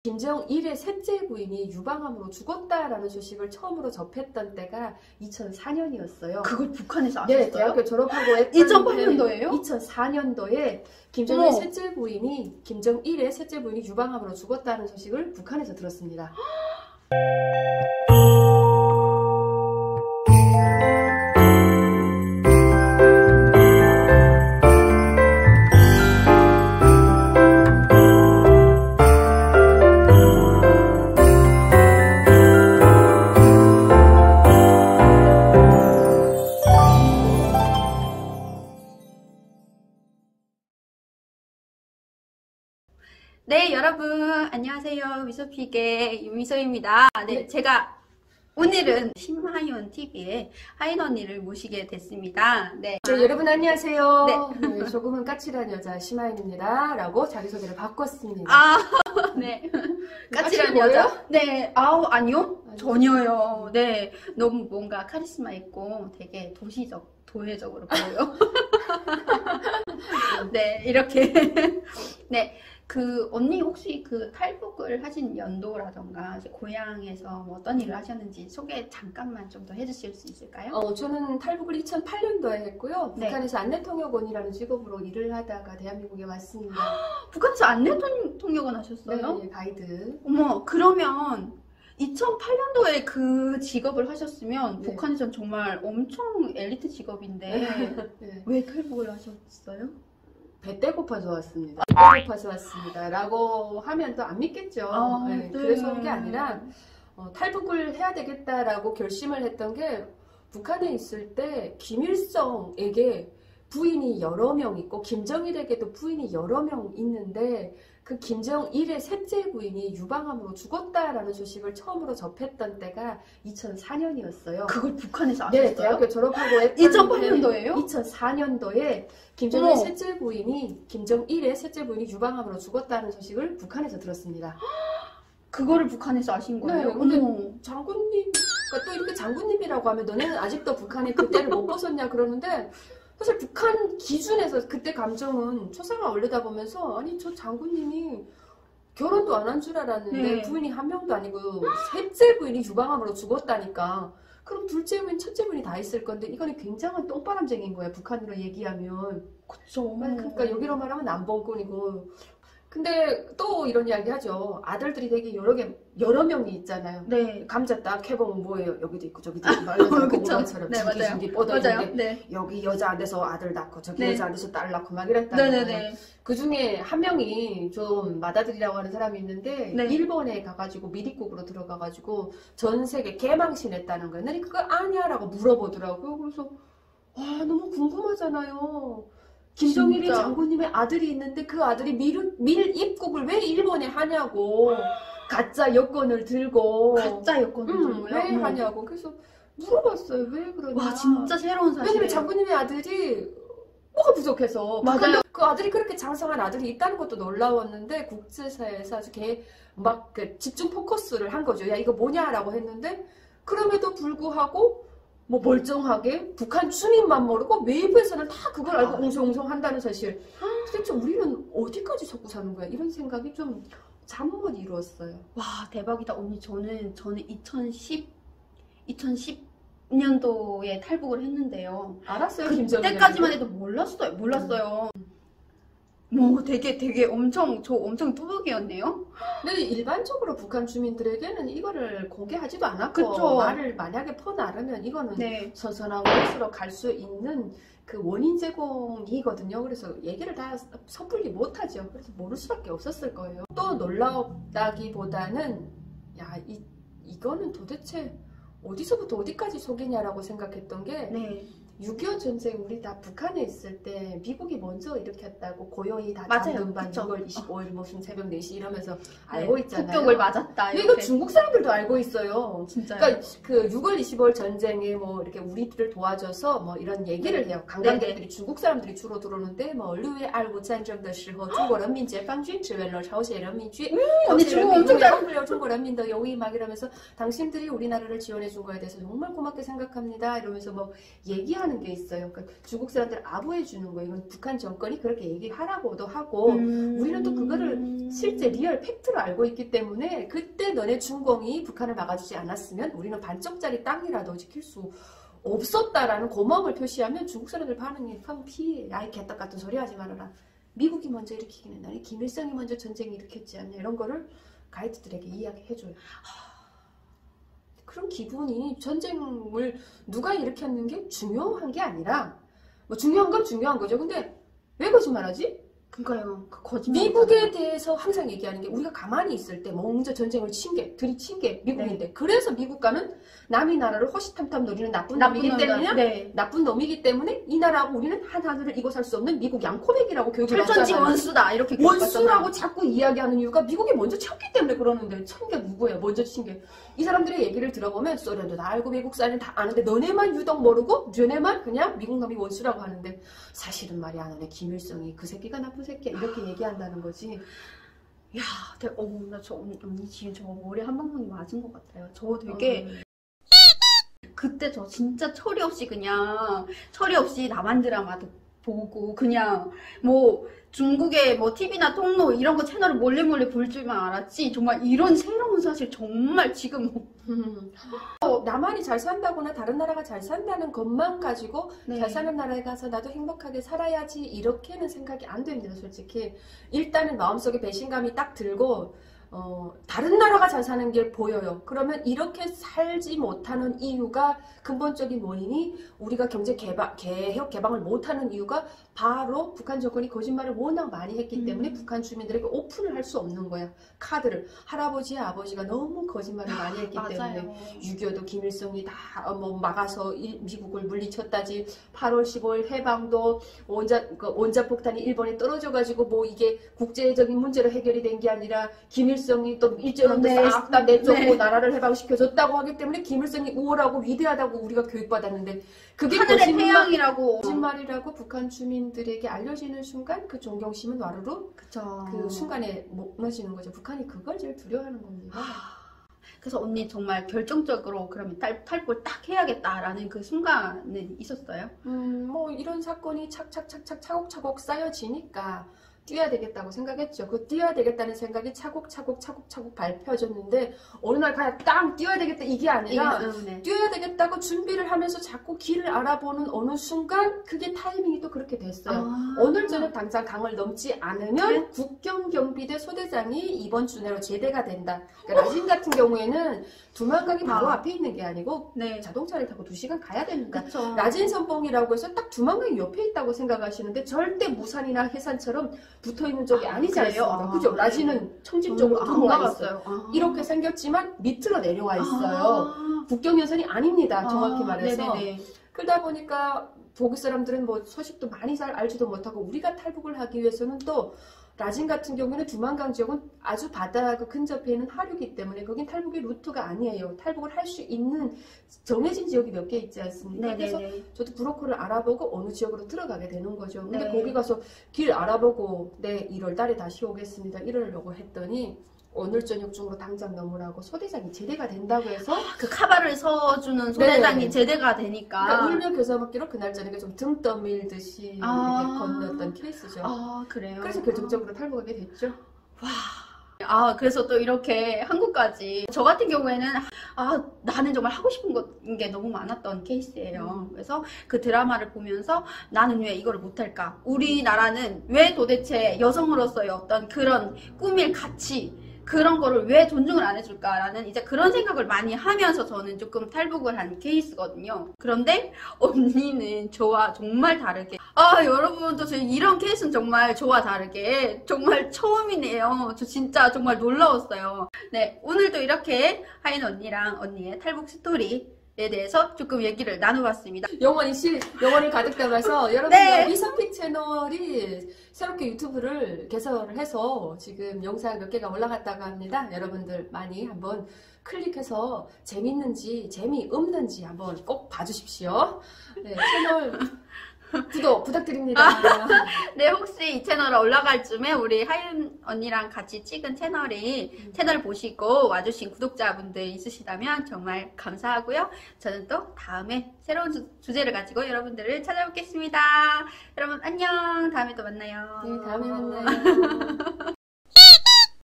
김정일의 셋째 부인이 유방암으로 죽었다라는 소식을 처음으로 접했던 때가 2004년이었어요. 그걸 북한에서 아셨어요? 네, 대학교 졸업하고 2008년도예요? 2004년도에 김정일의 셋째 부인이 유방암으로 죽었다는 소식을 북한에서 들었습니다. 네, 여러분 안녕하세요. 미소피의 유미소입니다. 네, 제가 오늘은 심하윤 TV의 하인 언니를 모시게 됐습니다. 네, 여러분 안녕하세요. 네, 조금은 까칠한 여자 심하윤입니다. 라고 자기소개를 바꿨습니다. 네. 까칠한 여자? 네, 아니요. 전혀요. 네, 너무 뭔가 카리스마 있고 되게 도회적으로 보여요. 네, 이렇게. 네. 언니 혹시 탈북을 하신 연도라던가 고향에서 어떤 일을 하셨는지 소개 잠깐만 좀 더 해주실 수 있을까요? 저는 탈북을 2008년도에 했고요. 네. 북한에서 안내통역원이라는 직업으로 일을 하다가 대한민국에 왔습니다. 북한에서 안내통역원 하셨어요? 네, 가이드. 어머, 그러면 2008년도에 그 직업을 하셨으면 네. 북한에선 정말 엄청 엘리트 직업인데 네. 왜 탈북을 하셨어요? 배 떼고파서 왔습니다. 배 고파서 왔습니다. 라고 하면 또 안 믿겠죠. 네. 그래서 온 게 아니라 탈북을 해야 되겠다라고 결심을 했던 게 북한에 있을 때 김일성에게 부인이 여러 명 있고 김정일에게도 부인이 여러 명 있는데 그 김정일의 셋째 부인이 유방암으로 죽었다라는 소식을 처음으로 접했던 때가 2004년이었어요. 그걸 북한에서 아셨어요? 네, 대학교 졸업하고 2008년도예요? 2004년도에 김정일의 셋째 부인이 유방암으로 죽었다는 소식을 북한에서 들었습니다. 그거를 북한에서 아신 거예요? 네, 근데 장군님, 그러니까 또 이렇게 장군님이라고 하면 너네는 아직도 북한의 그때를 못 벗었냐 그러는데 사실 북한 기준에서 그때 감정은 초상화 올려다보면서 아니 저 장군님이 결혼도 안 한 줄 알았는데 네. 부인이 한 명도 아니고 셋째 부인이 유방암으로 죽었다니까 그럼 둘째 부인, 첫째 부인이 다 있을 건데 이거는 굉장한 똥바람쟁이인 거야 북한으로 얘기하면. 그쵸. 그러니까 여기로 말하면 남봉꾼이고 근데 또 이런 이야기 하죠. 아들들이 되게 여러 명이 있잖아요. 네. 감자 딱 해보면 뭐예요? 여기도 있고 저기도 있고 말라서 고구마처럼 네, 맞아요. 뻗어 맞아요. 있는데 네. 여기 여자 안 돼서 아들 낳고 저기 네. 여자 안 돼서 딸 낳고 막 이랬다는 네네네. 거예요. 그 중에 한 명이 좀 맏아들이라고 하는 사람이 있는데 네. 일본에 가가지고 미리국으로 들어가가지고 전 세계 개망신했다는 거예요. 나니 그거 아냐? 라고 물어보더라고요. 그래서 와 너무 궁금하잖아요. 김정일이 진짜. 장군님의 아들이 있는데 그 아들이 밀 입국을 왜 일본에 하냐고 가짜 여권을 들고 가짜 여권을 들고요? 왜 하냐고 그래서 물어봤어요. 왜 그러냐. 와 진짜 새로운 사실. 왜냐면 장군님의 아들이 뭐가 부족해서 맞아요. 그 아들이 그렇게 장성한 아들이 있다는 것도 놀라웠는데 국제사회에서 아주 막 집중 포커스를 한 거죠. 야 이거 뭐냐라고 했는데 그럼에도 불구하고 뭐 멀쩡하게 북한 주민만 모르고 외부에서는 다 그걸 알고 웅성웅성 한다는 사실. 도대체 우리는 어디까지 속고 사는 거야? 이런 생각이 좀 잠 못 이루었어요. 와 대박이다 언니. 저는 2010년도에 탈북을 했는데요. 알았어요. 그때까지만 해도 몰랐어요. 뭐 되게 엄청 뚜벅이었네요. 근데 일반적으로 북한 주민들에게는 이거를 공개하지도 않았고 그쵸. 말을 만약에 퍼나르면 이거는 네. 선선한 곳으로 갈 수 있는 그 원인 제공이거든요. 그래서 얘기를 다 섣불리 못하죠. 그래서 모를 수밖에 없었을 거예요. 또 놀랍다기보다는 야 이거는 도대체 어디서부터 어디까지 속이냐라고 생각했던 게 네. 6.25 전쟁 우리 다 북한에 있을 때 미국이 먼저 일으켰다고 고요히 다 맞아요. 잠금반 그쵸. 6월 25일 무슨 새벽 4시 이러면서 알고 있잖아요. 폭격을 맞았다. 이거 이렇게. 중국 사람들도 알고 있어요. 진짜요? 그러니까 그 6월 25일 전쟁에 뭐 이렇게 우리들을 도와줘서 뭐 이런 얘기를 해요. 관광객들이 중국 사람들이 주로 들어오는데 뭐 6월 25战争的时候中国人民解放军支援了朝鲜人民军 언니 중국 엄청 잘 잘中国人民的友谊막 이러면서 당신들이 우리나라를 지원해 준 거에 대해서 정말 고맙게 생각합니다. 이러면서 뭐 얘기하는 아부하는 게 있어요. 그러니까 중국 사람들 아부해 주는 거예요. 이건 북한 정권이 그렇게 얘기하라고도 하고 우리는 또 그거를 실제 리얼 팩트로 알고 있기 때문에 그때 너네 중공이 북한을 막아주지 않았으면 우리는 반쪽짜리 땅이라도 지킬 수 없었다라는 고마움을 표시하면 중국 사람들 반응이 펑피 아이 개떡 같은 소리 하지 말아라. 미국이 먼저 일으키긴 했나니 김일성이 먼저 전쟁 일으켰지 않냐 이런 거를 가이드들에게 이야기해줘요. 그런 기분이 전쟁을 누가 일으켰는 게 중요한 게 아니라 뭐 중요한 건 중요한 거죠. 근데 왜 거짓말하지? 그러니까요. 그 거짓말. 미국에 대해서 항상 얘기하는 게 우리가 가만히 있을 때 먼저 전쟁을 들이친 게 미국인데 네. 그래서 미국과는 남의 나라를 호시탐탐 노리는 나쁜 놈이기 때문에 네. 나쁜 놈이기 때문에 이 나라하고 우리는 한 하늘을 이고 살 수 없는 미국 양코백이라고 교육을 철천지 받잖아요. 원수다 이렇게 원수라고 자꾸 이야기하는 이유가 미국이 먼저 쳤기 때문에 그러는데 친 게 누구예요? 먼저 친 게. 이 사람들의 얘기를 들어보면 소련도 다 알고 미국 사람은 다 아는데 너네만 유독 모르고 너네만 그냥 미국 놈이 원수라고 하는데 사실은 말이야 너네 김일성이 그 새끼가 나쁜 새끼야 이렇게 얘기한다는 거지. 야, 나 언니 지금 저 머리 한 방망이 맞은 것 같아요. 저 되게 그때 저 진짜 철이 없이 남한 드라마도 보고 그냥 뭐 중국의 뭐 TV나 통로 이런 거 채널을 몰래 볼 줄만 알았지 정말 이런 새로운 사실 정말 지금 남한이 잘 산다거나 다른 나라가 잘 산다는 것만 가지고 네. 잘 사는 나라에 가서 나도 행복하게 살아야지 이렇게는 생각이 안 됩니다. 솔직히 일단은 마음속에 배신감이 딱 들고 다른 나라가 잘 사는 게 보여요. 그러면 이렇게 살지 못하는 이유가 근본적인 원인이 우리가 경제 개혁 개방을 못하는 이유가 바로 북한 정권이 거짓말을 워낙 많이 했기 때문에 북한 주민들에게 오픈을 할 수 없는 거야. 카드를. 할아버지 아버지가 너무 거짓말을 많이 했기 때문에 6.25도 김일성이 다 뭐 막아서 미국을 물리쳤다지 8월 15일 해방도 원자폭탄이 일본에 떨어져가지고 뭐 이게 국제적인 문제로 해결이 된 게 아니라 김일성이 또 일제로도 싹 다 내쫓고 나라를 해방시켜줬다고 하기 때문에 김일성이 우월하고 위대하다고 우리가 교육받았는데 그게 하늘의 태양이라고 거짓말이라고 북한 주민들에게 알려지는 순간 그 존경심은 와르르 그쵸. 그 순간에 무너지는 거죠. 북한이 그걸 제일 두려워하는 겁니다. 그래서 언니 정말 결정적으로 그러면 탈북을 딱 해야겠다라는 그 순간은 있었어요? 뭐 이런 사건이 착착착착 차곡차곡 쌓여지니까 뛰어야 되겠다고 생각했죠. 그 뛰어야 되겠다는 생각이 차곡차곡 밟혀졌는데 어느 날 그냥 땅 뛰어야 되겠다 이게 아니라 뛰어야 되겠다고 준비를 하면서 자꾸 길을 알아보는 어느 순간 그게 타이밍이 또 그렇게 됐어요. 오늘 저녁 당장 강을 넘지 않으면 국경경비대 소대장이 이번 주 내로 제대가 된다. 그러니까 라진 같은 경우에는 두만강이 바로 앞에 있는 게 아니고 자동차를 타고 2시간 가야 됩니다. 그쵸. 라진 선봉이라고 해서 딱 두만강이 옆에 있다고 생각하시는데 절대 무산이나 해산처럼 붙어있는 쪽이 아니지 않습니까? 그죠? 라진은 청진 쪽으로 들어와 있어요. 이렇게 생겼지만 밑으로 내려와 있어요. 국경연선이 아닙니다. 정확히 말해서. 그러다 보니까 보기 사람들은 뭐 소식도 많이 잘 알지도 못하고 우리가 탈북을 하기 위해서는 또 라진 같은 경우는 두만강 지역은 아주 바다가 근접해 있는 하류이기 때문에 거긴 탈북의 루트가 아니에요. 탈북을 할 수 있는 정해진 지역이 몇 개 있지 않습니까? 그래서 저도 브로커를 알아보고 어느 지역으로 들어가게 되는 거죠. 근데 거기 가서 길 알아보고 1월 달에 다시 오겠습니다. 이러려고 했더니 오늘 저녁 중으로 당장 넘으라고 소대장이 제대가 된다고 해서 그 카바를 서주는 소대장이 제대가 되니까 그러니까 울며 겨자 먹기로 그날 저녁에 좀 등 떠밀듯이 이렇게 건넜던 케이스죠. 그래요? 그래서 결정적으로 탈북하게 됐죠. 그래서 또 이렇게 한국까지 저 같은 경우에는 나는 정말 하고 싶은 게 너무 많았던 케이스예요. 그래서 그 드라마를 보면서 나는 왜 이거를 못할까? 우리나라는 왜 도대체 여성으로서의 어떤 그런 꿈일 가치 그런 거를 왜 존중을 안 해줄까라는 이제 그런 생각을 많이 하면서 저는 조금 탈북을 한 케이스거든요. 그런데 언니는 저와 정말 다르게 여러분 또 저희 이런 케이스는 정말 저와 다르게 정말 처음이네요. 저 진짜 정말 놀라웠어요. 네, 오늘도 이렇게 하인 언니랑 언니의 탈북 스토리 에 대해서 조금 얘기를 나눠봤습니다. 영혼을 가득 담아서 여러분들 미서픽 채널이 새롭게 유튜브를 개설을 해서 지금 영상 몇 개가 올라갔다고 합니다. 여러분들 많이 한번 클릭해서 재밌는지 재미없는지 한번 꼭 봐주십시오. 네, 채널 구독 부탁드립니다. 네, 혹시 이 채널에 올라갈 쯤에 우리 하윤 언니랑 같이 찍은 채널 보시고 와주신 구독자분들 있으시다면 정말 감사하고요. 저는 또 다음에 새로운 주제를 가지고 여러분들을 찾아뵙겠습니다. 여러분 안녕. 다음에 또 만나요. 네, 다음에 만나요.